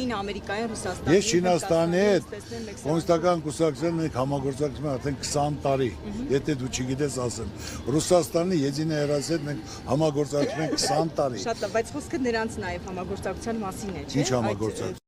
Չինին, Ամերիկային, Ռուսաստանին։ Ես Չինաստանի հետ կոմունիստական կուսակցության մենք համագործակցում ենք արդեն 20 տարի, եթե դու չգիտես ասեմ։ Ռուսաստանի Եդինա Երասի հետ մենք համագործակցում ենք 20 տարի։ Շատ լավ, բայց խոսքը նրանց նաև համագործակցության մասին է, չէ՞։ Ինչ համագործակցություն։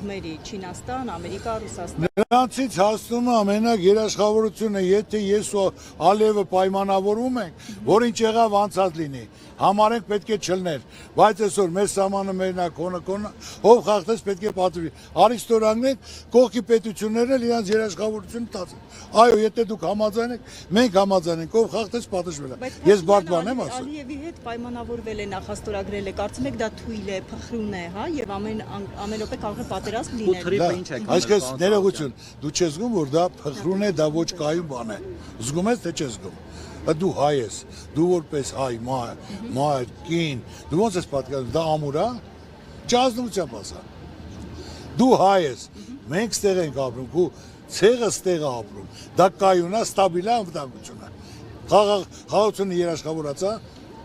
Չինաստան, Ամերիկա, Ռուսաստան։ Նրանցից հասնում է ամենակ երաշխավորությունը, եթե ես ու Ալիևը պայմանավորում ենք, որ ինչ եղավ անցած լինի, համարենք պետք է չլներ, բայց այսօր մեր սահմանը մերնակ կոնը, ով խախտեց պետք է պատվի։ Արիստորանքն կողքի պետություններն էլ իրենց երաշխավորությունը տածեն։ Այո, եթե դուք համաձայն եք, մենք համաձայն ենք, ով խախտեց պատժվել է։ Ես բարդման եմ ասում։ Ալիևի հետ պայմանավորվել է, նախաստորագրել է, կարծում եք դա թույլ է, փխրուն է, հա, եւ ամեն րոպե կարող է պատերազմ լինել։ Այսպես ներողություն, դու չես զգում, որ դա փխրուն է, դա ոչ կայուն բան է։ Զգում ես, թե չես զգում։ Դու հայ ես, դու որպես հայ, մայր, կին, դու ոնց ես պատկանում, դա ամուր է, ճազնությամբ ասա։ Դու հայ ես, մենք ստեղ ենք ապրում, քու ցեղը ստեղ է ապրում, դա կայուն է, ստաբիլ է, անվտանգություն է։ Խաղաղությունը երաշխավորած է,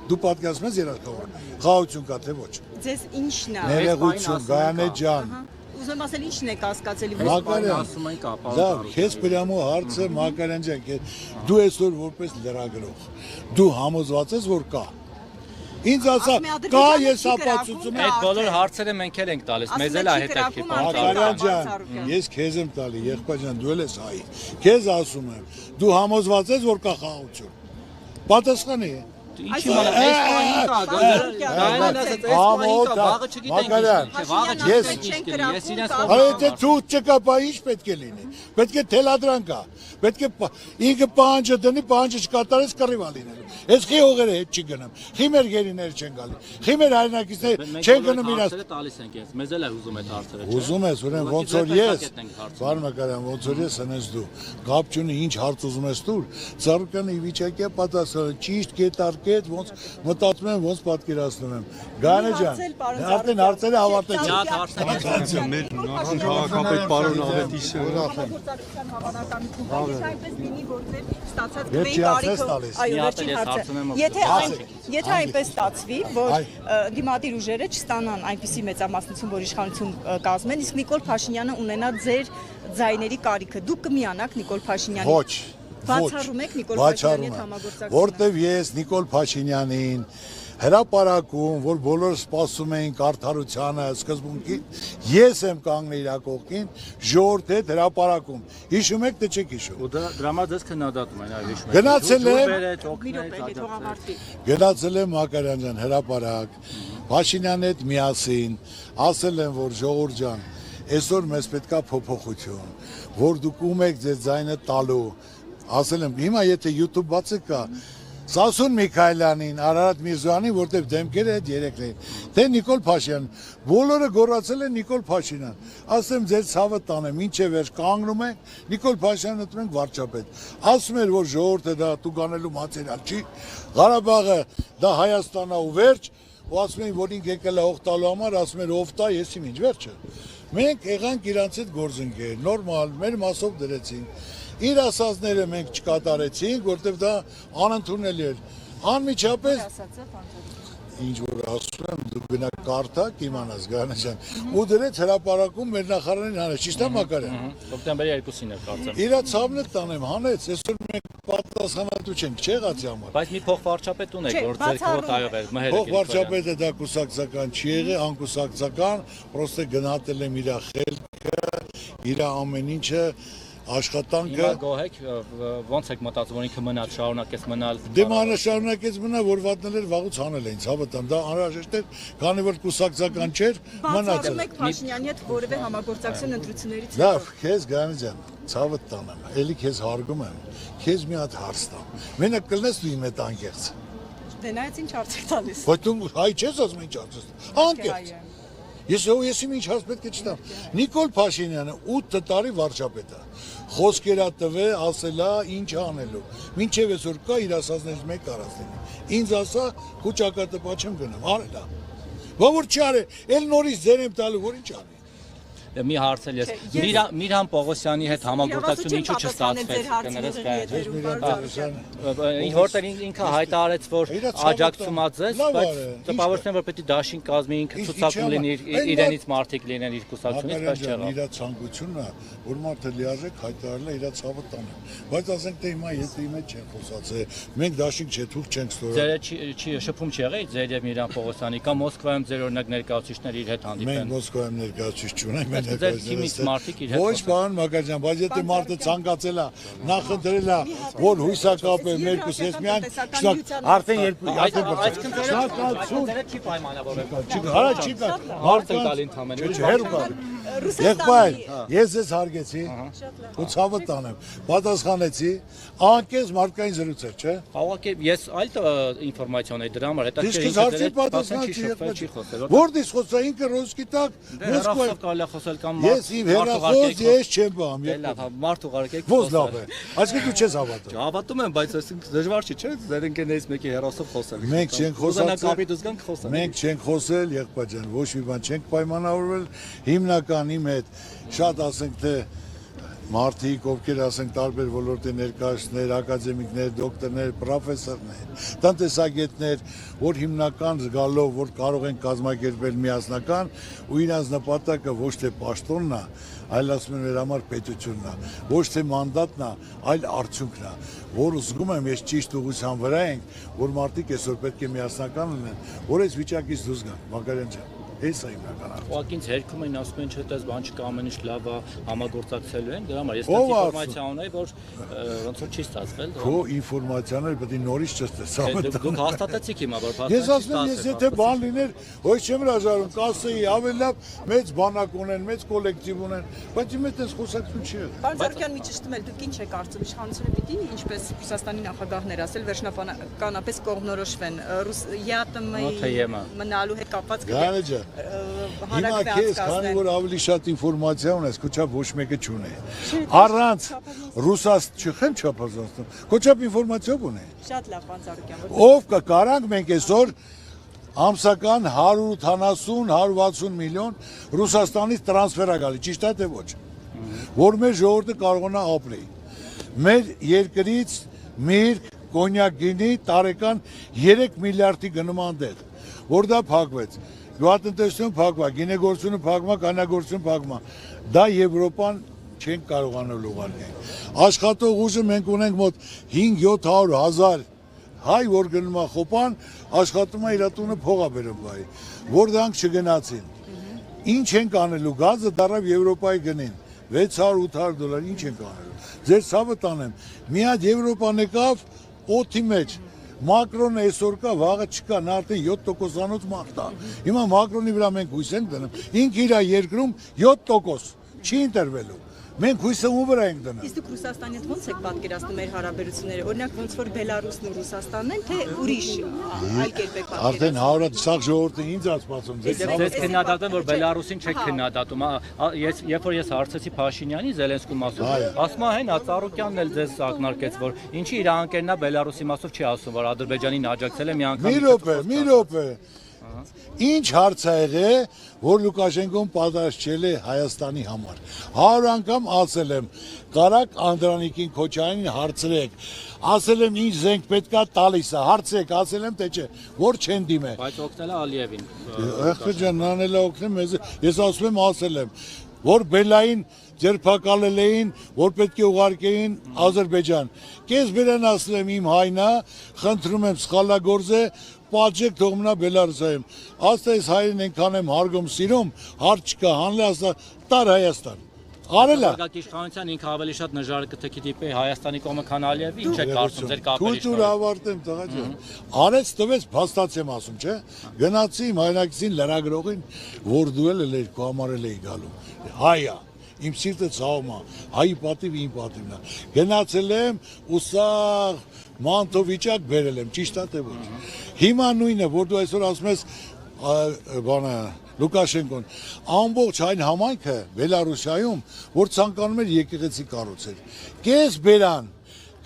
դու պատկերացնում ես երաշխավոր, խաղաղություն կա թե ոչ։ Ձեզ ինչն է։ Ներողություն, Գայանե ջան։ Ուզում ասել ինչն է կասկածելի։ Լավ, քեզ բերամու հարցը Մակարյան ջան, դու այսօր որպես լրագրող, դու համոզված ես որ կա։ Ինձ ասա, կա ես ապացուցում եմ։ Այդ բոլոր հարցերը մենք էլ ենք տալիս, մեզ էլ է հետաքրքիր Մակարյան ջան, ես քեզ եմ տալի, եղբայր ջան, դու էլ ես հայ։ Քեզ ասում եմ, դու համոզված ես որ կա խաղաղություն։ Պատասխանի։ Ինչի մոտ այս պահին կա, Գայանն ասաց, այս պահին կա, վաղը չգիտենք ինչ է, ես իրենց Այո, եթե ցույց չկա, բա ինչ պետք է լինի։ Պետք է թելադրանք կա։ Պետք է ինքը պահանջը դնի, պահանջը չկատարես կռիվ է լինելու։ Այս խի հողերը հետ չի գնում։ Խի մեր գերիները չեն գալի։ Խի մեր հայրենակիցները չեն գնում իրաց։ Տալիս ենք ես, մեզ էլ է ուզում այդ հարցերը։ Ուզում ես, ուրեմն ոնց որ ես, Վար Մակարյան, ոնց որ ես անես դու։ Գապ չունի, ինչ հարց ուզում ես դու։ Ծառուկյանը ի վիճակի է պատասխանել, ճիշտ կետարկետ, ոնց մտածում եմ, ոնց պատկերացնում եմ։ Գայանե ջան, արդեն հարցերը հավատեցի։ Մեր քաղաքապետ պարոն Ավետիսյանը Ես այնպես լինի, որ ձեր ստացած գվեի տարիքը, այո, վերջին հարցը։ Եթե այնպես ստացվի, որ դիմադիր ուժերը չստանան այնպիսի մեծամասնություն, որ իշխանություն կազմեն, իսկ Նիկոլ Փաշինյանը ունենա ձեր ձայների կարիքը, դուք կմիանաք Նիկոլ Փաշինյանին։ Ոչ։ Բացառում եք Նիկոլ Փաշինյանի հետ համագործակցությունը։ Որտեվ ես Նիկոլ Փաշինյանին հրապարակում, որ բոլորը սպասում էին արդարությանը, սկզբունքին, ես եմ կանգնել իր կողքին, ժողովրդի հետ հրապարակում։ Հիշում եք, թե չեք հիշում։ Ու դրա դες քննադատում են, այո, հիշում եք։ Գնացել եմ Մակարյան ջան հրապարակ, Փաշինյանի հետ միասին, ասել եմ, որ ժողովուրդ ջան, այսօր մեզ պետքա փոփոխություն, որ դուք ում եք ձեր ձայնը տալու։ Ասել եմ, հիմա եթե YouTube բացեք կա Սասուն Միքայելյանին, Արարատ Միրզոյանին, որտեղ դեմքերը այդ երեքն էին, թե Նիկոլ Փաշինյան, բոլորը գոռացել են Նիկոլ Փաշինյան։ Ասեմ ձեր ցավը տանեմ, ինչ է վերջ կանգնում ենք, Նիկոլ Փաշինյանը դնում ենք վարչապետ։ Ասում էր, որ ժողովուրդը դա տուգանելու մատերիալ չի, Ղարաբաղը դա Հայաստանն է ու վերջ, ու ասում էին, որ ինք եկել է հող տալու համար, ասում էր ով տա, ես իմ ինչ վերջը։ Մենք եղանք իրանց հետ գործընկեր, նորմալ, մեր մասով դրեցինք։ Իր ասածները մենք չկատարեցինք, որտեղ դա անընդունելի էր։ Անմիջապես ինչ որ ասում եմ, դու գնա կարդակ իմանաս Գայանե ջան։ Ու դրեց հրապարակում մեր նախարարին հանեց, ճիշտ է Մակարյան։ Հոկտեմբերի 2-ին է կարծեմ։ Իրա ցավն էլ տանեմ հանեց, այսօր մենք պատասխանատու չենք, չէ՞ ղացի համար։ Բայց մի փոխվարչապետ ունեք, որ ձեր քվոտայով է մհերը։ Փոխվարչապետը դա կուսակցական չի եղել, անկուսակցական, պրոստը գնահատել եմ իր խելքը, իր ամեն ինչը աշխատանքը գոհեք ոնց եք մտածում որ ինքը մնաց շարունակեց մնալ դե մանա շարունակեց մնալ որ վատնել էր վաղուց հանել էին ցավտամ դա անհրաժեշտ էր քանի որ կուսակցական չէր մնացել եք Փաշինյանի հետ որևէ համագործակցություն ընտրություններից լավ քեզ Գայանե ջան ցավդ տանեմ էլի քեզ հարգում եմ քեզ մի հատ հարց տամ մենակ կլնես դու իմ հետ անկեղծ դե նայած ինչ հարց եք տալիս բայց դու հայ չես ասում ինչ հարց ես անկեղծ Ես իմ ինչ հարց պետք է չտամ Նիկոլ Փաշինյանը 8 տարի վարչապետ է խոսքերա տվել, ասելա, ինչ անելու։ Մինչև այսօր կա իր ասածներից մեկ առած լինի։ Ինձ ասա, քու ճակատը պաչեմ գնամ, արելա։ Ո՞ր չի արել, էլ նորից ձեր եմ տալու, որ ինչ անի։ մի հարց էլ ես Միրհան Պողոսյանի հետ համագործակցությունը ինչու չստացվեց կներես որտեղ ինքը հայտարարեց որ աջակցումած է բայց տպավորություն որ պետք է դաշինք կազմի ինքը ցուցակում լինի իրենից մարդիկ լինեն իր կուսակցությունից բայց չեղավ իր ցանկությունն է որ մարդը լիարժեք հայտարարել է իր ցավը տանը բայց ասենք թե հիմա եթե իմը չեն խոսացել մենք դաշինք չէ թուղթ չենք ստորել ձեր չի շփում չի եղել ձեր եւ Միրհան Պողոսյանի կամ Մոսկվայում ձեր օրինակ ներկայացուցիչներ իր հետ հանդիպեն մենք Մոսկվայում ներկայացուցիչ չունենք մենք ներկայացուցիչ ոչ պարոն Մակարյան բայց եթե մարդը ցանկացել է նախընտրել է որ հույսա կապե մերկուս ես միայն արդեն երկու չի պայմանավորվել Արա չի կա հարց տալի ընդամենը հերու կա եղբայր ես ես հարգեցի ու ցավը տանեմ պատասխանեցի անկես մարդկային զրույցեր չէ Հավաքի ես այլ ինֆորմացիա ունեի դրա համար հետո Որտես խոսա ինքը ռոսկի տակ Մոսկվայում կարելի է խոսել կամ ես իմ հերախոս ես չեմ բամ մարդ ուղարկեք ո՞զ լավ է այսինքն դու չես հավատում Հավատում եմ բայց այսինքն դժվար չի չէ ձեր ընկերներից մեկի հերոսով խոսել Մենք չենք խոսել խոսել Մենք չենք խոսել եղբայր ջան ոչ մի բան չենք պայմանավորվել հիմնական իմ հետ շատ ասենք թե մարդիկ ովքեր ասենք տարբեր ոլորտի ներկայացուցիչներ, ակադեմիկներ, դոկտորներ, պրոֆեսորներ, տնտեսագետներ, որ հիմնական զգալով որ կարող են կազմակերպել միասնական ու իրենց նպատակը ոչ թե պաշտոնն է, այլ ասում են մեր համար պետությունն է, ոչ թե մանդատն է, այլ արդյունքն է, որ զգում եմ ես ճիշտ ուղղության վրա ենք, որ մարդիկ այսօր պետք է միասնական լինեն, որ այս վիճակից դուրս գան, Մակարյան ջան Այս է հիմնական արդյունքը։ Ուղղակի հերքում են ասում են չէ՞ բան չկա ամեն ինչ լավ է համագործակցելու են դրա համար ես ինֆորմացիա ունեի որ ոնց որ չի ստացվել Քո ինֆորմացիաները պետք է նորից չստացա Դուք հաստատեցիք հիմա որ Ես ասում եմ ես եթե բան լիներ ոչ չեմ հրաժարվում կասեի ավելի լավ մեծ բանակ ունեն մեծ կոլեկտիվ ունեն բայց իմ հետ այս խոսակցություն չի եղել Պարոն Զարուհյան մի ճշտում էլ դուք ինչ եք կարծում իշխանությունը պիտի ինչպես Ռուսաստանի նախագահներ ասել վերջնականապես կողմնորոշվեն ԵԱՏՄ-ի մնալու հետ կապված Հիմա քեզ քանի որ ավելի շատ ինֆորմացիա ունես, քոչապ ոչ մեկը չունի։ Առանց Ռուսաստան չեմ չափազանցնում։ Քոչապ ինֆորմացիա ունի։ Շատ լավ, պարոն Զարուհյան։ Ով կկարանք մենք այսօր ամսական 180-160 միլիոն Ռուսաստանից տրանսֆերա գալի, ճիշտ է թե ոչ։ Որ մեր ժողովուրդը կարողանա ապրի։ Մեր երկրից միրգ, կոնյակ գինի տարեկան 3 միլիարդի գնման դեր, որ դա փակվեց։ Գյուղատնտեսությունը փակվա, գինեգործությունը փակվա, կանագործությունը փակվա։ Դա Եվրոպան չեն կարողանալ ուղարկել։ Աշխատող ուժը մենք ունենք մոտ 5-700 հայ, որ գնում է խոպան, աշխատում է իր տունը փողա բերում բայ, որ դրանք չգնացին։ Ինչ ենք անելու, գազը դարավ Եվրոպայի գնին, 600-800 $, ինչ ենք անելու։ Ձեր ցավը տանեմ, մի հատ Եվրոպան եկավ օդի մեջ Մակրոնը այսօր կա, վաղը չկա, նա արդեն 7%-անոց մարդ է։ Հիմա Մակրոնի վրա մենք հույս ենք դնում, ինքը իր երկրում 7% չի ընտրվելու։ Մենք հույսը ում վրա ենք դնում։ Իսկ դուք Ռուսաստանի հետ ո՞նց եք պատկերացնում մեր հարաբերությունները։ Օրինակ ոնց որ Բելարուսն ու Ռուսաստանն են, թե ուրիշ այլ կերպ եք պատկերացնում։ Արդեն հարած սաղ ժողովուրդը ինձ ասում Ձեզ քննադատում որ Բելարուսին չեք քննադատում, երբ որ ես հարցեցի Փաշինյանի Զելենսկուն մասով, ասում է հեն Ծառուկյանն էլ ձեզ ակնարկեց որ ինչի իր անկերնա Բելարուսի մասով չի ասում որ Ադրբեջանին աջակցել է մի անգամ։ Մի րոպե։ Ինչ հարց է եղել, որ Լուկաշենկոն պատրաստել է Հայաստանի համար։ 100 անգամ ասել եմ, կարակ Անդրանիկին Քոչարյանին հարցրեք, ասել եմ ինչ զենք պետքա տալիս է, հարցրեք, ասել եմ թե չէ, որ չեն դիմե։ Բայց օգնել է Ալիևին։ Ախր ջան, նան էլ օգնել մեզ, ես ասում եմ, ասել եմ, որ Բելային ձերբակալել էին, որ պետք է ուղարկեին Ադրբեջան։ Կես բերան ասել եմ իմ հայնա, խնդրում եմ սխալագործ է, պատժեք թող մնա Բելարուսայում։ Ասա այս հայրեն ենքան եմ հարգում սիրում, հարց չկա, հանլե ասա տար Հայաստան։ Արել է։ Իշխանության ինքը ավելի շատ նժարը կթեքի տիպի Հայաստանի կողմը քան Ալիևի, ինչ է կարծում ձեր կապերի շնորհիվ։ Դուր ավարտեմ տղա ջան։ Արեց տվեց փաստաց եմ ասում, չէ։ Գնացի իմ հայրենակցին լրագրողին, որ դու էլ երկու համար էլ էի գալու։ Հայա։ Իմ սիրտը ցավում է, հայի պատիվ իմ պատիվն է։ Գնացել եմ ու սաղ մանտովիճակ բերել եմ, ճիշտ է թե ոչ։ Հիմա նույնը, որ դու այսօր ասում ես բանը Լուկաշենկոն, ամբողջ այն համայնքը Բելարուսիայում, որ ցանկանում էր եկեղեցի կառուցել։ Կես բերան,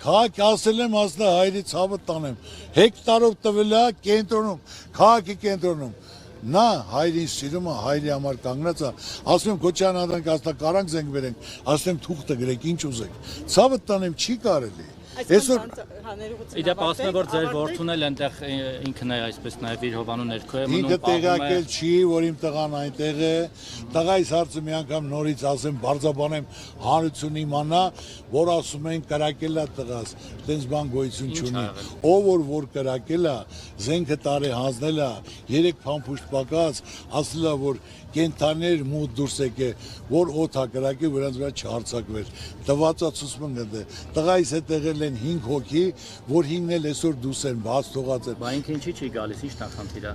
քաղաք ասել եմ ասնա հայրի ցավը տանեմ, հեկտարով տվել է կենտրոնում, քաղաքի կենտրոնում։ Նա հայրին սիրում է, հայրի համար կանգնած է, ասում եմ Քոչարյան ադրանք ասա կարանք զենք վերենք, ասում եմ թուղթը գրեք, ինչ ուզեք։ Ցավը տանեմ չի կարելի։ Այսօր Իդեպ ասում եմ որ ձեր որդուն էլ այնտեղ ինքն է այսպես նաև իր հովանու ներքո է մնում ինքը տեղակել չի, որ իմ տղան այնտեղ է, տղայիս հարցը մի անգամ նորից ասեմ, բարձաբանեմ հանրություն իմանա, որ ասում են կրակել է տղաս, տենց բան գոյություն չունի։ Ով որ կրակել է, զենքը տարի հանձնել է, 3 փամփուշտ պակած, ասել է որ կենթաներ մուտ դուրս եկե, որ օդ է կրակել, վրանց վրա չհարցակվեր։ Տվածա ցույց մնա տղայիս հետ եղել են 5 հոգի, որ 5-ն էլ այսօր դուրս են բաց թողած են։ Բա ինքը ինչի չի գալիս, ի՞նչ նախանտիրա։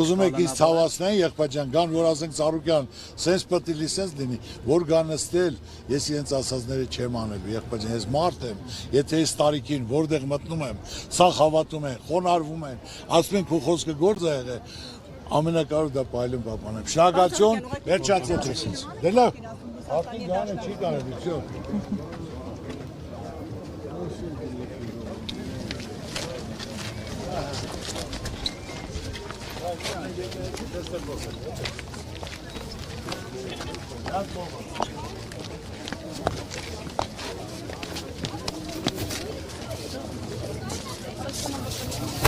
Ուզում եք ինձ ցավացնեն եղբայրան, գան որ ասենք Սարուկյան, սենց պետք է լիսենս լինի, որ գան նստել, ես իրենց ասածները չեմ անելու, եղբայրան, ես մարդ եմ, եթե այս տարիքին որտեղ մտնում եմ, սա հավատում են, խոնարհվում են, ասում են քո խոսքը գործ է եղել, ամենակարևորը դա պայլում պահպանեմ։ Շնորհակալություն, վերջացրեց ինձ։ Դե լավ, արդեն գանը չի կարելի, всё։ That's